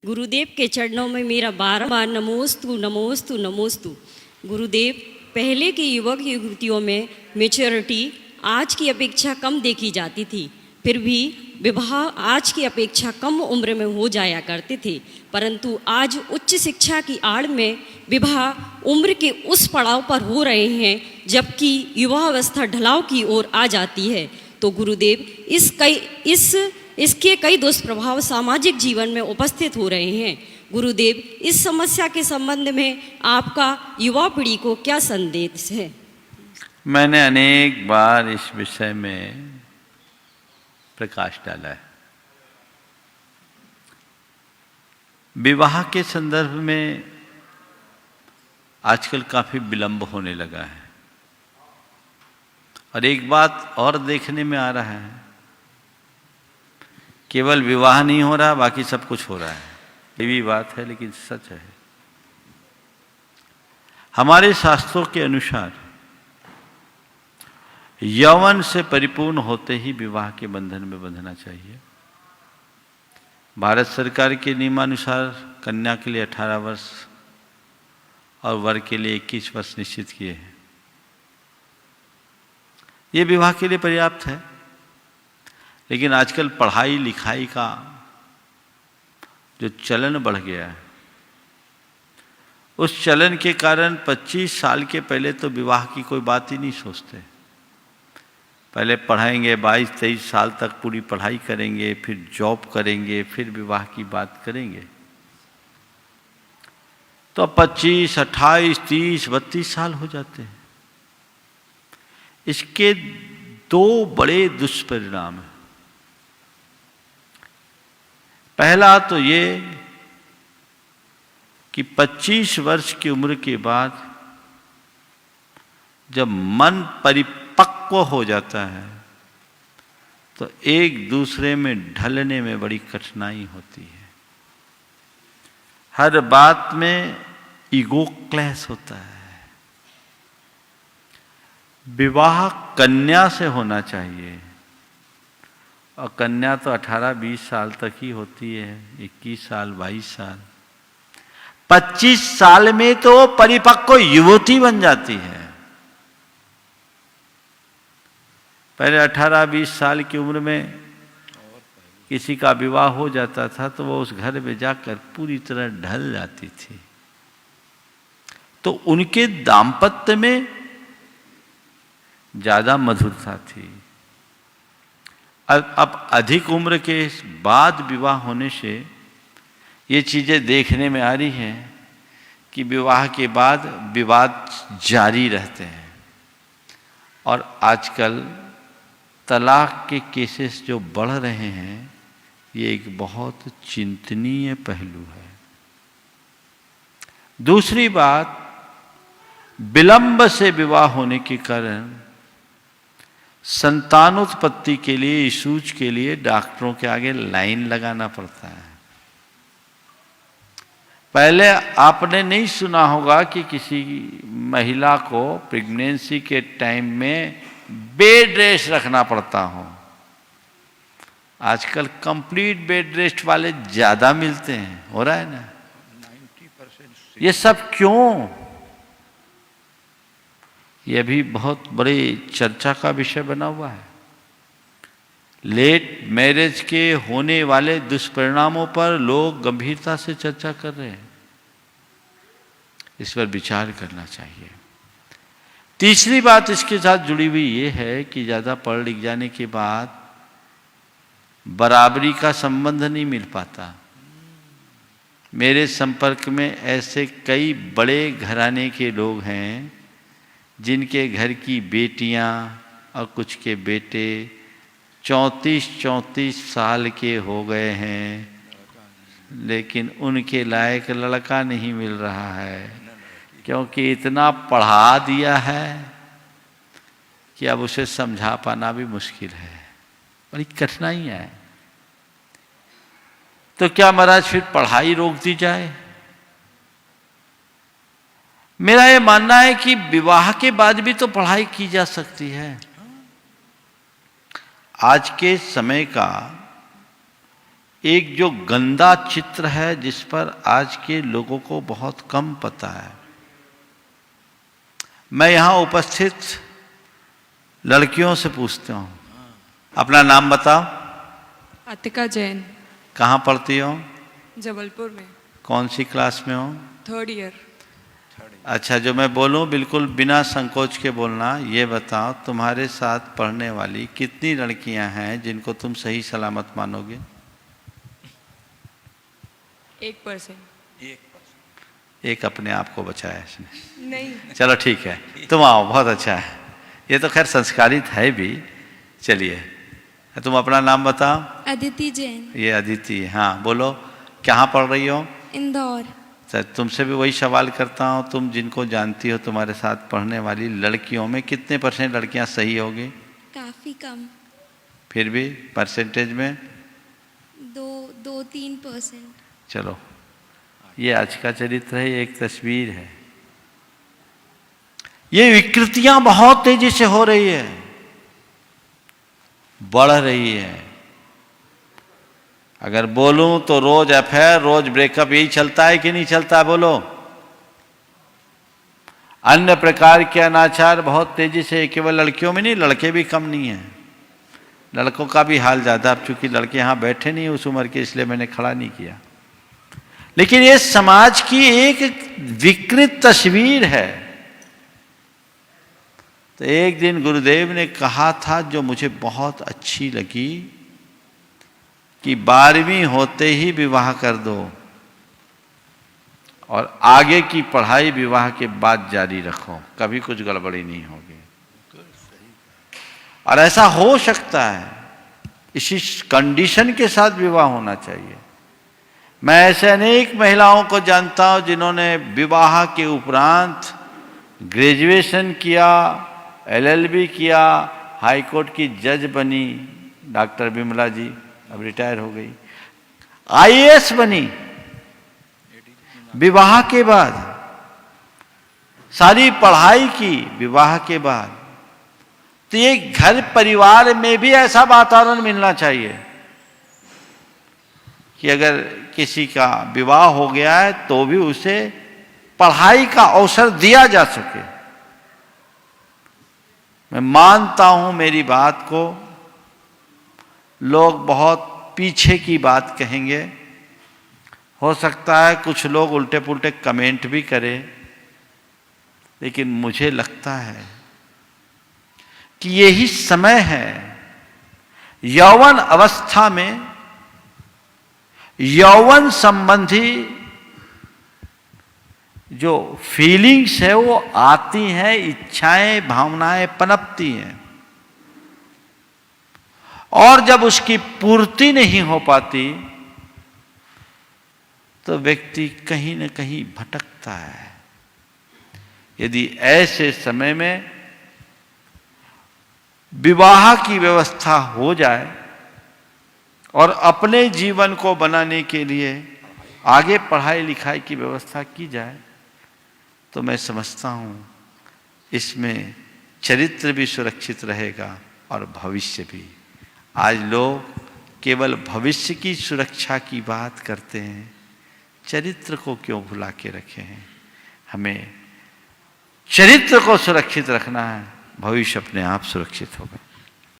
गुरुदेव के चरणों में मेरा बार नमोस्तु नमोस्तु नमोस्तु। गुरुदेव, पहले की युवक युवतियों में मैच्योरिटी आज की अपेक्षा कम देखी जाती थी, फिर भी विवाह आज की अपेक्षा कम उम्र में हो जाया करते थे, परंतु आज उच्च शिक्षा की आड़ में विवाह उम्र के उस पड़ाव पर हो रहे हैं जबकि युवावस्था ढलाव की ओर आ जाती है। तो गुरुदेव, इसके कई दुष्प्रभाव सामाजिक जीवन में उपस्थित हो रहे हैं। गुरुदेव, इस समस्या के संबंध में आपका युवा पीढ़ी को क्या संदेश है? मैंने अनेक बार इस विषय में प्रकाश डाला है। विवाह के संदर्भ में आजकल काफी विलंब होने लगा है और एक बात और देखने में आ रहा है, केवल विवाह नहीं हो रहा, बाकी सब कुछ हो रहा है। ये भी बात है लेकिन सच है। हमारे शास्त्रों के अनुसार यौवन से परिपूर्ण होते ही विवाह के बंधन में बंधना चाहिए। भारत सरकार के नियमानुसार कन्या के लिए 18 वर्ष और वर के लिए 21 वर्ष निश्चित किए हैं। ये विवाह के लिए पर्याप्त है, लेकिन आजकल पढ़ाई लिखाई का जो चलन बढ़ गया है, उस चलन के कारण 25 साल के पहले तो विवाह की कोई बात ही नहीं सोचते। पहले पढ़ाएंगे, 22-23 साल तक पूरी पढ़ाई करेंगे, फिर जॉब करेंगे, फिर विवाह की बात करेंगे। तो 25, 28, 30, 32 साल हो जाते हैं। इसके दो बड़े दुष्परिणाम हैं। पहला तो ये कि 25 वर्ष की उम्र के बाद जब मन परिपक्व हो जाता है तो एक दूसरे में ढलने में बड़ी कठिनाई होती है। हर बात में ईगो क्लैश होता है। विवाह कन्या से होना चाहिए और कन्या तो 18-20 साल तक ही होती है, 21 साल 22 साल, 25 साल में तो परिपक्व युवती बन जाती है। पहले 18-20 साल की उम्र में किसी का विवाह हो जाता था तो वो उस घर में जाकर पूरी तरह ढल जाती थी। तो उनके दाम्पत्य में ज्यादा मधुरता थी। अब अधिक उम्र के बाद विवाह होने से ये चीजें देखने में आ रही हैं कि विवाह के बाद विवाद जारी रहते हैं और आजकल तलाक के केसेस जो बढ़ रहे हैं, ये एक बहुत चिंतनीय पहलू है। दूसरी बात, विलंब से विवाह होने के कारण संतानोत्पत्ति के लिए, इशूज के लिए डॉक्टरों के आगे लाइन लगाना पड़ता है। पहले आपने नहीं सुना होगा कि किसी महिला को प्रेगनेंसी के टाइम में बेड रेस्ट रखना पड़ता हो। आजकल कंप्लीट बेड रेस्ट वाले ज्यादा मिलते हैं, हो रहा है ना? 90%। ये सब क्यों? यह भी बहुत बड़ी चर्चा का विषय बना हुआ है। लेट मैरिज के होने वाले दुष्परिणामों पर लोग गंभीरता से चर्चा कर रहे हैं। इस पर विचार करना चाहिए। तीसरी बात इसके साथ जुड़ी हुई ये है कि ज़्यादा पढ़ लिख जाने के बाद बराबरी का संबंध नहीं मिल पाता। मेरे संपर्क में ऐसे कई बड़े घराने के लोग हैं जिनके घर की बेटियां और कुछ के बेटे 34-34 साल के हो गए हैं, लेकिन उनके लायक लड़का नहीं मिल रहा है, क्योंकि इतना पढ़ा दिया है कि अब उसे समझा पाना भी मुश्किल है। बड़ी कठिनाइयां है। तो क्या महाराज फिर पढ़ाई रोक दी जाए? मेरा ये मानना है कि विवाह के बाद भी तो पढ़ाई की जा सकती है। आज के समय का एक जो गंदा चित्र है जिस पर आज के लोगों को बहुत कम पता है। मैं यहां उपस्थित लड़कियों से पूछता हूं, अपना नाम बताओ। अतिका जैन। कहाँ पढ़ती हो? जबलपुर में। कौन सी क्लास में हो? 3rd year. अच्छा, जो मैं बोलूं बिल्कुल बिना संकोच के बोलना। ये बताओ, तुम्हारे साथ पढ़ने वाली कितनी लड़कियां हैं जिनको तुम सही सलामत मानोगे? 1%। एक अपने आप को बचाया इसने। नहीं। चलो ठीक है, तुम आओ, बहुत अच्छा है। ये तो खैर संस्कारित है भी। चलिए, तुम अपना नाम बताओ। अदिति जैन। ये अदिति, हाँ बोलो, कहाँ पढ़ रही हो? इंदौर। सर, तुमसे भी वही सवाल करता हूँ, तुम जिनको जानती हो तुम्हारे साथ पढ़ने वाली लड़कियों में कितने % लड़कियाँ सही होगी? काफी कम। फिर भी परसेंटेज में? 2-3%। चलो, ये आज का चरित्र है, एक तस्वीर है। ये विकृतियां बहुत तेजी से हो रही है, बढ़ रही है। अगर बोलूं तो रोज अफेयर, रोज ब्रेकअप, यही चलता है कि नहीं चलता है? बोलो। अन्य प्रकार के अनाचार बहुत तेजी से, केवल लड़कियों में नहीं, लड़के भी कम नहीं है, लड़कों का भी हाल ज्यादा। अब चूंकि लड़के यहां बैठे नहीं उस उम्र के, इसलिए मैंने खड़ा नहीं किया। लेकिन ये समाज की एक विकृत तस्वीर है। तो एक दिन गुरुदेव ने कहा था, जो मुझे बहुत अच्छी लगी, कि 12वीं होते ही विवाह कर दो और आगे की पढ़ाई विवाह के बाद जारी रखो, कभी कुछ गड़बड़ी नहीं होगी। और ऐसा हो सकता है, इसी कंडीशन के साथ विवाह होना चाहिए। मैं ऐसे अनेक महिलाओं को जानता हूं जिन्होंने विवाह के उपरांत ग्रेजुएशन किया, LLB किया, हाई कोर्ट की जज बनी, डॉक्टर विमला जी अब रिटायर हो गई, IAS बनी विवाह के बाद, सारी पढ़ाई की विवाह के बाद। तो ये घर परिवार में भी ऐसा वातावरण मिलना चाहिए कि अगर किसी का विवाह हो गया है तो भी उसे पढ़ाई का अवसर दिया जा सके। मैं मानता हूं मेरी बात को, लोग बहुत पीछे की बात कहेंगे, हो सकता है कुछ लोग उल्टे पुल्टे कमेंट भी करें, लेकिन मुझे लगता है कि यही समय है यौवन अवस्था में यौवन संबंधी जो फीलिंग्स है वो आती हैं, इच्छाएं भावनाएं पनपती हैं, और जब उसकी पूर्ति नहीं हो पाती तो व्यक्ति कहीं न कहीं भटकता है। यदि ऐसे समय में विवाह की व्यवस्था हो जाए और अपने जीवन को बनाने के लिए आगे पढ़ाई लिखाई की व्यवस्था की जाए, तो मैं समझता हूं इसमें चरित्र भी सुरक्षित रहेगा और भविष्य भी। आज लोग केवल भविष्य की सुरक्षा की बात करते हैं, चरित्र को क्यों भुला के रखे हैं? हमें चरित्र को सुरक्षित रखना है, भविष्य अपने आप सुरक्षित होगा।